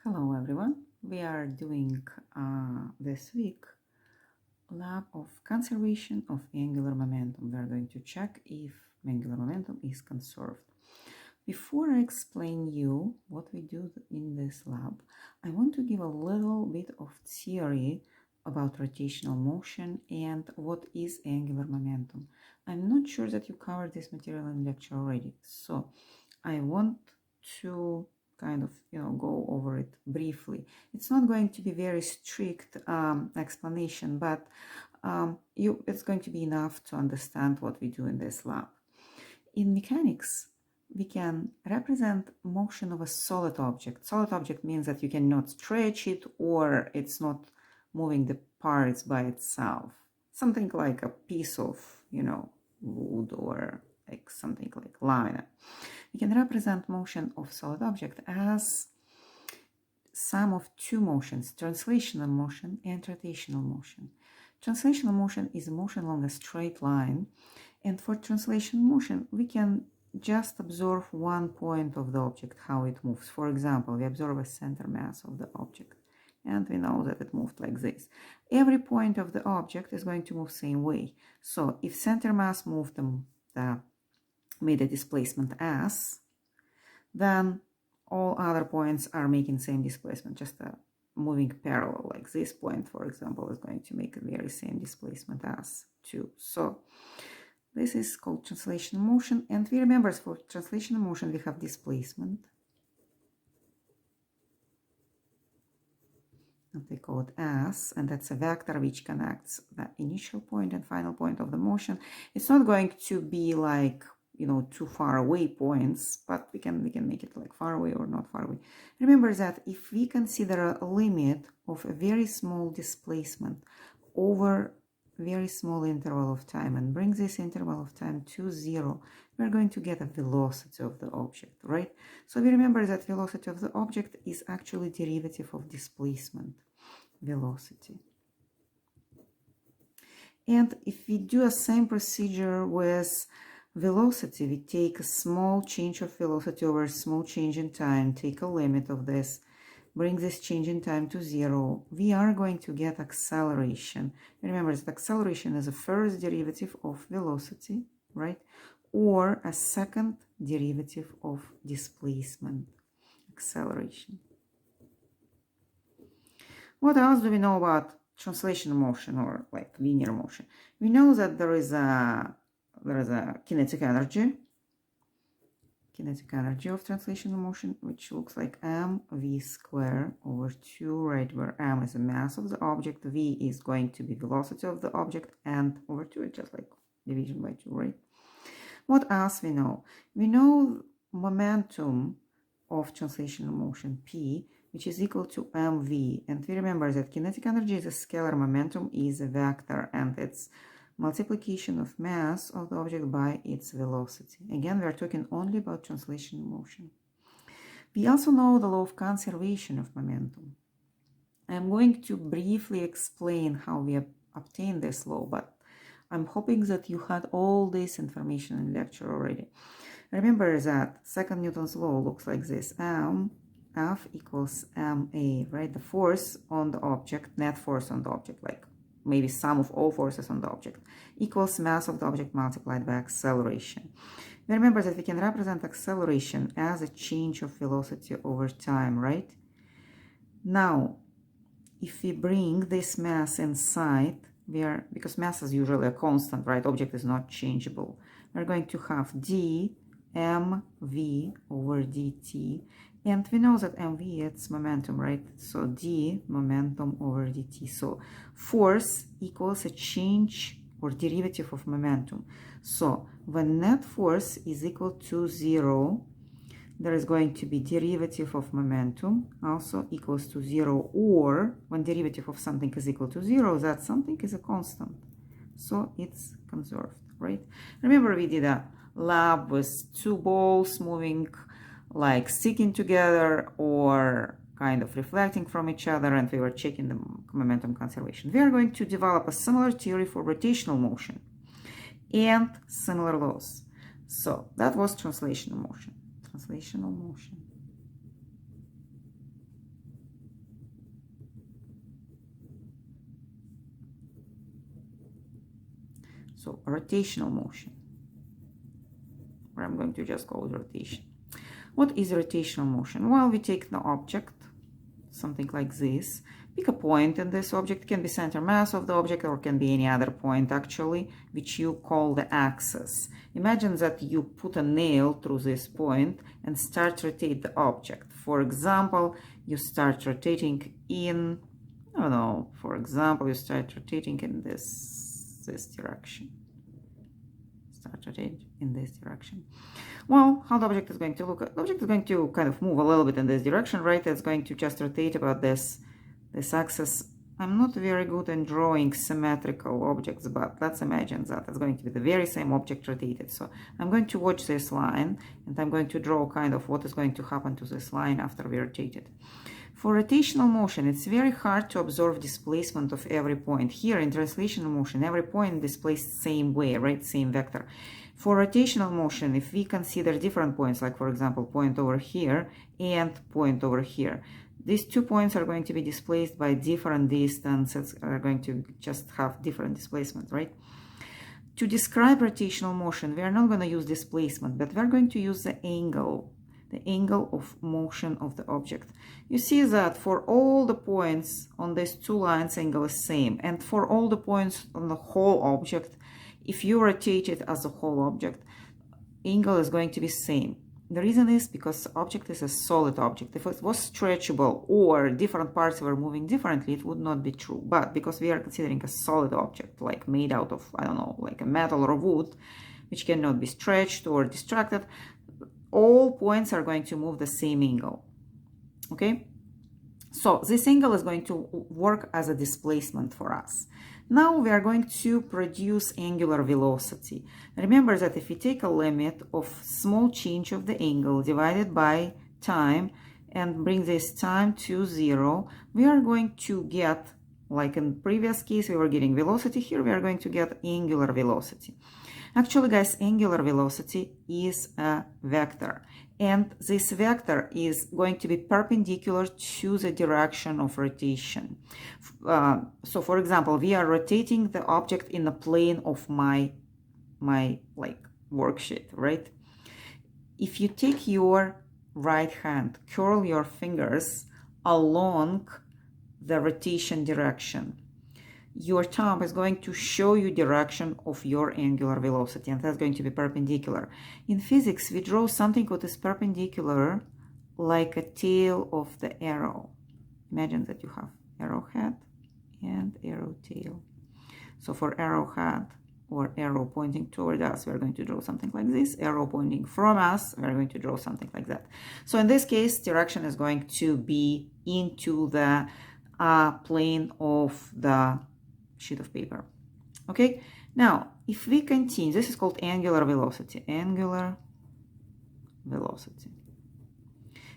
Hello everyone, we are doing this week lab of conservation of angular momentum. We are going to check if angular momentum is conserved. Before I explain you what we do in this lab, I want to give a little bit of theory about rotational motion and what is angular momentum. I'm not sure that you covered this material in lecture already, so I want to kind of go over it briefly. It's not going to be very strict explanation, but it's going to be enough to understand what we do in this lab. In mechanics, we can represent motion of a solid object. Solid object means that you cannot stretch it or it's not moving the parts by itself. Something like a piece of, wood or like something like liner. We can represent motion of solid object as sum of two motions, translational motion and rotational motion. Translational motion is motion along a straight line, and for translation motion we can just observe one point of the object, how it moves. For example, we observe a center mass of the object and we know that it moved like this. Every point of the object is going to move same way. So if center mass moved made a displacement s, then all other points are making same displacement, just a moving parallel. Like this point, for example, is going to make a very same displacement as too. So this is called translational motion, and we remember for translational motion we have displacement, and we call it s, and that's a vector which connects the initial point and final point of the motion. It's not going to be like too far away points, but we can make it like far away or not far away. Remember that if we consider a limit of a very small displacement over very small interval of time and bring this interval of time to 0, we're going to get a velocity of the object, right? So we remember that velocity of the object is actually derivative of displacement velocity. And if we do a same procedure with velocity, we take a small change of velocity over a small change in time, take a limit of this, bring this change in time to 0, we are going to get acceleration. Remember that acceleration is a first derivative of velocity, right? Or a second derivative of displacement, acceleration. What else do we know about translational motion or like linear motion? We know that there is a kinetic energy of translational motion, which looks like mv square over 2, right, where m is the mass of the object, v is going to be velocity of the object, and over 2 is just like division by 2, right? What else we know? We know momentum of translational motion p, which is equal to mv, and we remember that kinetic energy is a scalar, momentum is a vector, and it's multiplication of mass of the object by its velocity. Again, we are talking only about translational motion. We also know the law of conservation of momentum. I'm going to briefly explain how we obtain this law, but I'm hoping that you had all this information in lecture already. Remember that second Newton's law looks like this. F equals ma, right? The force on the object, net force on the object, like maybe sum of all forces on the object, equals mass of the object multiplied by acceleration. Remember that we can represent acceleration as a change of velocity over time, right? Now, if we bring this mass inside, because mass is usually a constant, right? Object is not changeable. We're going to have d mv over dt, and we know that mv it's momentum, right? So d momentum over dt. So force equals a change or derivative of momentum. So when net force is equal to 0, there is going to be derivative of momentum also equals to 0, or when derivative of something is equal to 0, that something is a constant, so it's conserved, right? Remember we did a lab with two balls moving, like sticking together or kind of reflecting from each other, and we were checking the momentum conservation. We are going to develop a similar theory for rotational motion and similar laws. So that was translational motion. So rotational motion, or I'm going to just call it rotation. What is rotational motion? Well, we take the object, something like this, pick a point in this object, can be center mass of the object or can be any other point actually, which you call the axis. Imagine that you put a nail through this point and start rotate the object. For example, you start rotating in, I don't know, for example, you start rotating in this direction. Start rotating in this direction. Well, how the object is going to look? The object is going to kind of move a little bit in this direction, right? It's going to just rotate about this axis. I'm not very good in drawing symmetrical objects, but let's imagine that it's going to be the very same object rotated. So I'm going to watch this line, and I'm going to draw kind of what is going to happen to this line after we rotate it. For rotational motion, it's very hard to observe displacement of every point. Here in translational motion, every point displaced same way, right? Same vector. For rotational motion, if we consider different points, like for example, point over here and point over here, these 2 points are going to be displaced by different distances, are going to just have different displacement, right? To describe rotational motion, we are not going to use displacement, but we're going to use the angle of motion of the object. You see that for all the points on these 2 lines, angle is same, and for all the points on the whole object, if you rotate it as a whole object, angle is going to be same. The reason is because the object is a solid object. If it was stretchable or different parts were moving differently, it would not be true. But because we are considering a solid object, like made out of, I don't know, like a metal or wood, which cannot be stretched or distracted, all points are going to move the same angle. Okay? So this angle is going to work as a displacement for us. Now we are going to produce angular velocity. Remember that if we take a limit of small change of the angle divided by time and bring this time to 0, we are going to get, like in previous case we were getting velocity, here we are going to get angular velocity. Actually, guys, angular velocity is a vector, and this vector is going to be perpendicular to the direction of rotation. So, for example, we are rotating the object in the plane of my like worksheet, right? If you take your right hand, curl your fingers along the rotation direction, your thumb is going to show you direction of your angular velocity, and that's going to be perpendicular. In physics, we draw something that is perpendicular like a tail of the arrow. Imagine that you have arrowhead and arrow tail. So for arrowhead or arrow pointing toward us, we're going to draw something like this. Arrow pointing from us, we're going to draw something like that. So in this case, direction is going to be into the plane of the sheet of paper. Okay, now if we continue, this is called angular velocity. Angular velocity.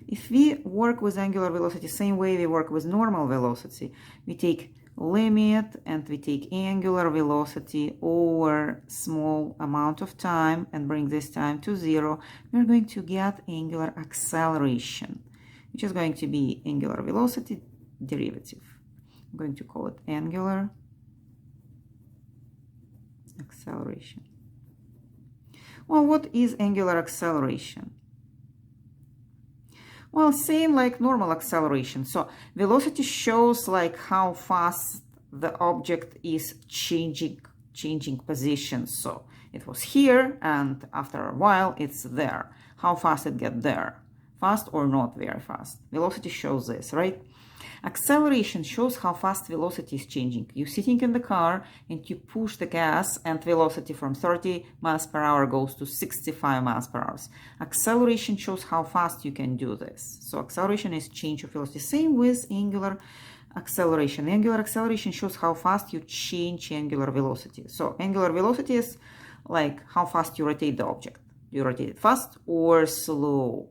If we work with angular velocity same way we work with normal velocity, we take limit and we take angular velocity over small amount of time and bring this time to 0, we're going to get angular acceleration, which is going to be angular velocity derivative. I'm going to call it angular acceleration. Well, what is angular acceleration? Well, same like normal acceleration. So velocity shows like how fast the object is changing position. So it was here and after a while it's there. How fast it get there? Fast or not very fast? Velocity shows this, right? Acceleration shows how fast velocity is changing. You're sitting in the car and you push the gas and velocity from 30 miles per hour goes to 65 miles per hour. Acceleration shows how fast you can do this. So acceleration is change of velocity. Same with angular acceleration. Angular acceleration shows how fast you change angular velocity. So angular velocity is like how fast you rotate the object. Do you rotate it fast or slow?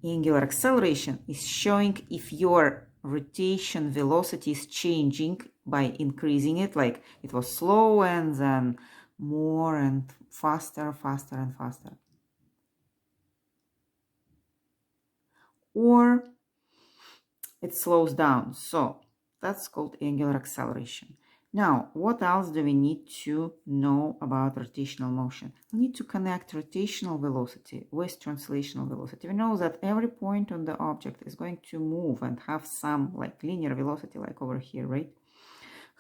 Angular acceleration is showing if your rotation velocity is changing by increasing it, like it was slow and then more and faster and faster, or it slows down. So that's called angular acceleration. Now, what else do we need to know about rotational motion? We need to connect rotational velocity with translational velocity. We know that every point on the object is going to move and have some like linear velocity, like over here, right?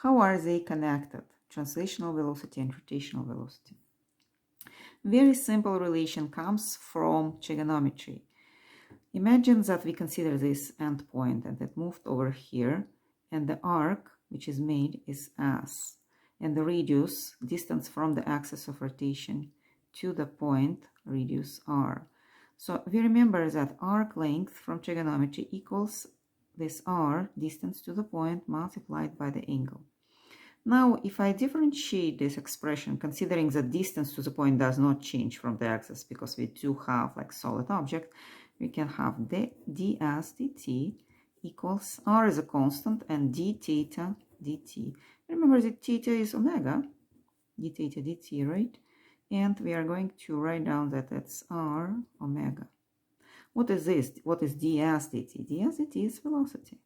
How are they connected? Translational velocity and rotational velocity. Very simple relation comes from trigonometry. Imagine that we consider this endpoint and it moved over here, and the arc which is made is S, and the radius, distance from the axis of rotation to the point, radius R. So we remember that arc length from trigonometry equals this R, distance to the point, multiplied by the angle. Now, if I differentiate this expression, considering that distance to the point does not change from the axis because we do have like solid object, we can have the ds dt equals r is a constant and d theta dt. Remember that theta is omega, d theta dt, right? And we are going to write down that it's r omega. What is this? What is ds dt? ds dt is velocity.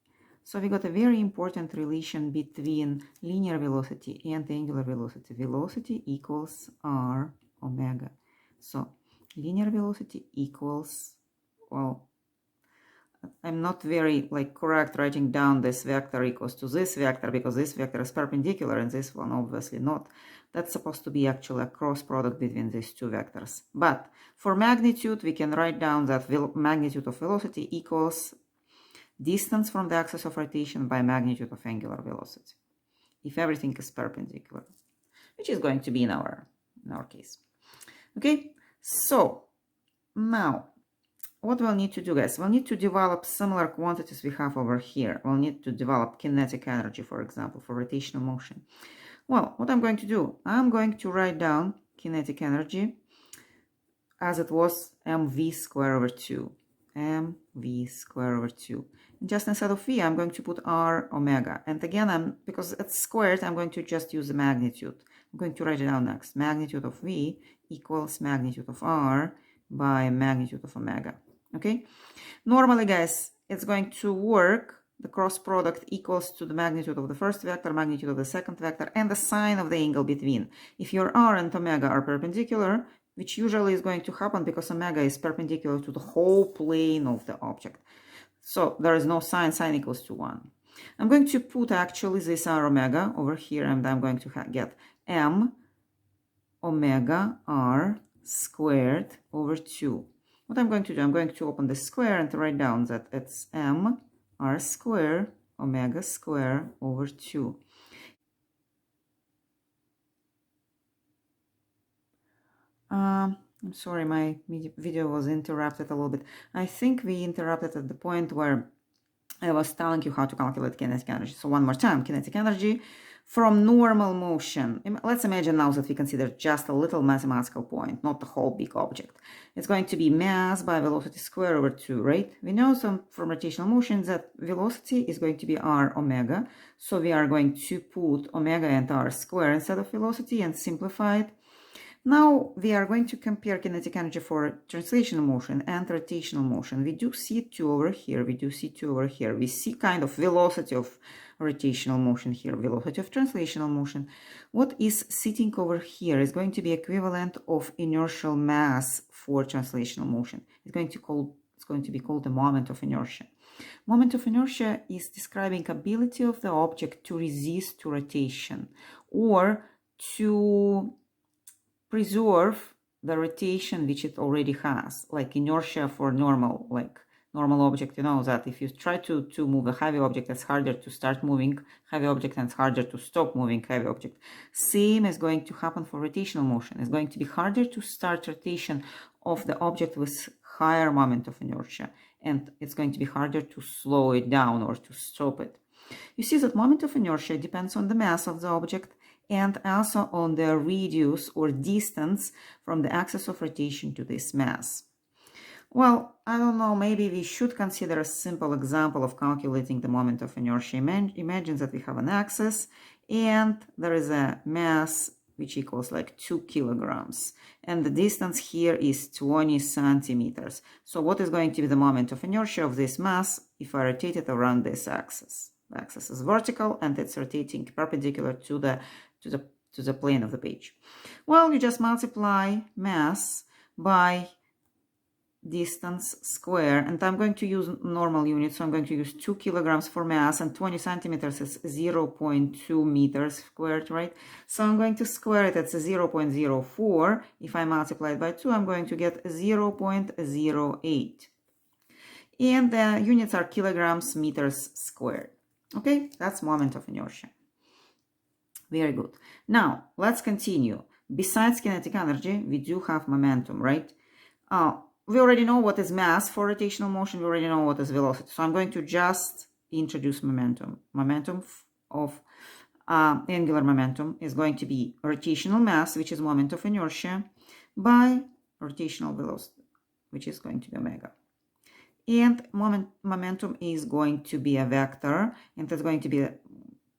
So we got a very important relation between linear velocity and angular velocity. Velocity equals r omega. So linear velocity equals, well, I'm not very like correct writing down this vector equals to this vector because this vector is perpendicular and this one obviously not. That's supposed to be actually a cross product between these two vectors. But for magnitude, we can write down that magnitude of velocity equals distance from the axis of rotation by magnitude of angular velocity, if everything is perpendicular, which is going to be in our case. Okay, so now what we'll need to do, guys, we'll need to develop similar quantities we have over here. We'll need to develop kinetic energy, for example, for rotational motion. Well, what I'm going to do, I'm going to write down kinetic energy as it was mv squared over 2. mv squared over 2. And just instead of v, I'm going to put r omega. And again, because it's squared, I'm going to just use the magnitude. I'm going to write it down next. Magnitude of v equals magnitude of r by magnitude of omega. Okay? Normally, guys, it's going to work. The cross product equals to the magnitude of the first vector, magnitude of the second vector, and the sine of the angle between. If your r and omega are perpendicular, which usually is going to happen because omega is perpendicular to the whole plane of the object. So there is no sine, sine equals to 1. I'm going to put actually this r omega over here, and I'm going to get m omega r squared over 2. What I'm going to do, I'm going to open the square and write down that it's m r squared omega squared over 2. I'm sorry, my video was interrupted a little bit. I think we interrupted at the point where I was telling you how to calculate kinetic energy. So one more time, kinetic energy from normal motion. Let's imagine now that we consider just a little mathematical point, not the whole big object. It's going to be mass by velocity squared over 2, right? We know from rotational motion that velocity is going to be r omega. So we are going to put omega and r squared instead of velocity and simplify it. Now we are going to compare kinetic energy for translational motion and rotational motion. We do see 2 over here, we do see 2 over here. We see kind of velocity of rotational motion here, velocity of translational motion. What is sitting over here is going to be equivalent of inertial mass for translational motion. It's going to be called the moment of inertia. Moment of inertia is describing ability of the object to resist to rotation or to preserve the rotation which it already has, like inertia for normal object. You know that if you try to move a heavy object, it's harder to start moving heavy object and it's harder to stop moving heavy object. Same is going to happen for rotational motion. It's going to be harder to start rotation of the object with higher moment of inertia, and it's going to be harder to slow it down or to stop it. You see that moment of inertia depends on the mass of the object and also on the radius or distance from the axis of rotation to this mass. Well, I don't know, maybe we should consider a simple example of calculating the moment of inertia. Imagine that we have an axis and there is a mass which equals like 2 kilograms. And the distance here is 20 centimeters. So what is going to be the moment of inertia of this mass if I rotate it around this axis? The axis is vertical and it's rotating perpendicular to the plane of the page. Well, you just multiply mass by distance square, and I'm going to use normal units, so I'm going to use 2 kilograms for mass, and 20 centimeters is 0.2 meters squared, right? So I'm going to square it, that's 0.04. If I multiply it by 2, I'm going to get 0.08. And the units are kilograms meters squared. Okay, that's moment of inertia. Very good. Now, let's continue. Besides kinetic energy, we do have momentum, right? We already know what is mass for rotational motion. We already know what is velocity. So I'm going to just introduce momentum. Momentum of angular momentum is going to be rotational mass, which is moment of inertia, by rotational velocity, which is going to be omega. And momentum is going to be a vector, and it's going to be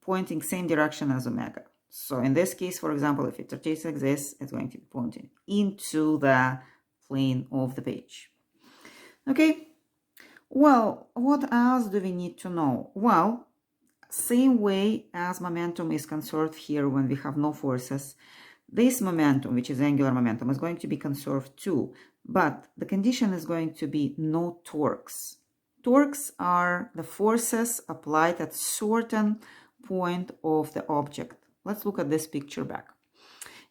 pointing same direction as omega. So in this case, for example, if it rotates like this, it's going to be pointing into the plane of the page. Okay, well, what else do we need to know? Well, same way as momentum is conserved here when we have no forces, this momentum, which is angular momentum, is going to be conserved too, but the condition is going to be no torques. Torques are the forces applied at certain point of the object. Let's look at this picture back.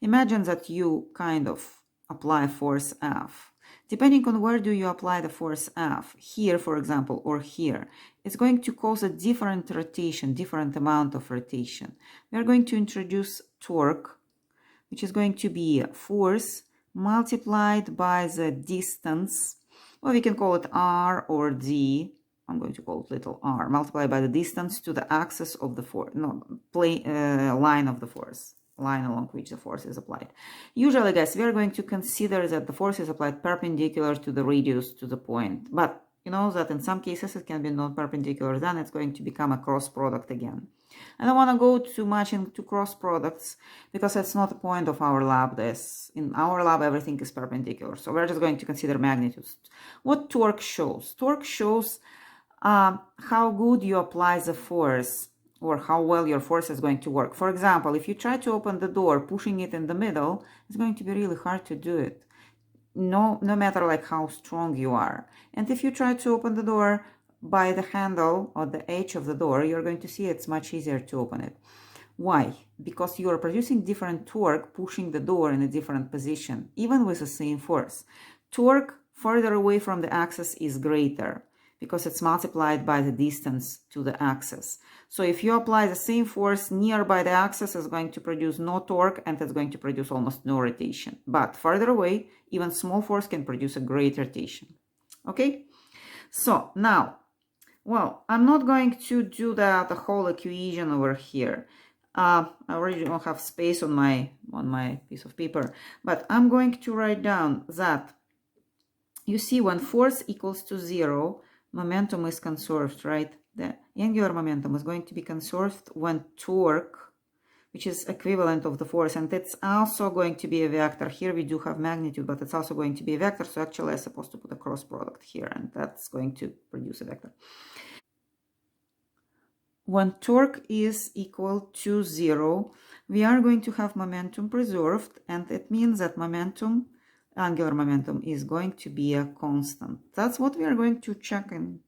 Imagine that you kind of apply force F. Depending on where do you apply the force F, here, for example, or here, it's going to cause a different rotation, different amount of rotation. We are going to introduce torque, which is going to be force multiplied by the distance, or we can call it R or D. I'm going to call it little r, multiplied by the distance to the axis of the force, line of the force, line along which the force is applied. Usually, guys, we are going to consider that the force is applied perpendicular to the radius to the point. But you know that in some cases it can be not perpendicular, then it's going to become a cross product again. I don't want to go too much into cross products because that's not the point of our lab. In our lab, everything is perpendicular. So we're just going to consider magnitudes. What torque shows? Torque shows how good you apply the force, or how well your force is going to work. For example, if you try to open the door pushing it in the middle, it's going to be really hard to do it, no matter like how strong you are. And if you try to open the door by the handle or the edge of the door, you're going to see it's much easier to open it. Why? Because you are producing different torque pushing the door in a different position, even with the same force. Torque further away from the axis is greater, because it's multiplied by the distance to the axis. So if you apply the same force nearby the axis, it's going to produce no torque and it's going to produce almost no rotation. But further away, even small force can produce a great rotation. Okay? So now, well, I'm not going to do the whole equation over here. I already don't have space on my piece of paper, but I'm going to write down that, you see, when force equals to 0, momentum is conserved, right? The angular momentum is going to be conserved when torque, which is equivalent of the force, and it's also going to be a vector. Here we do have magnitude, but it's also going to be a vector, so actually I'm supposed to put a cross product here, and that's going to produce a vector. When torque is equal to 0, we are going to have momentum preserved, and it means that momentum, angular momentum, is going to be a constant. That's what we are going to check in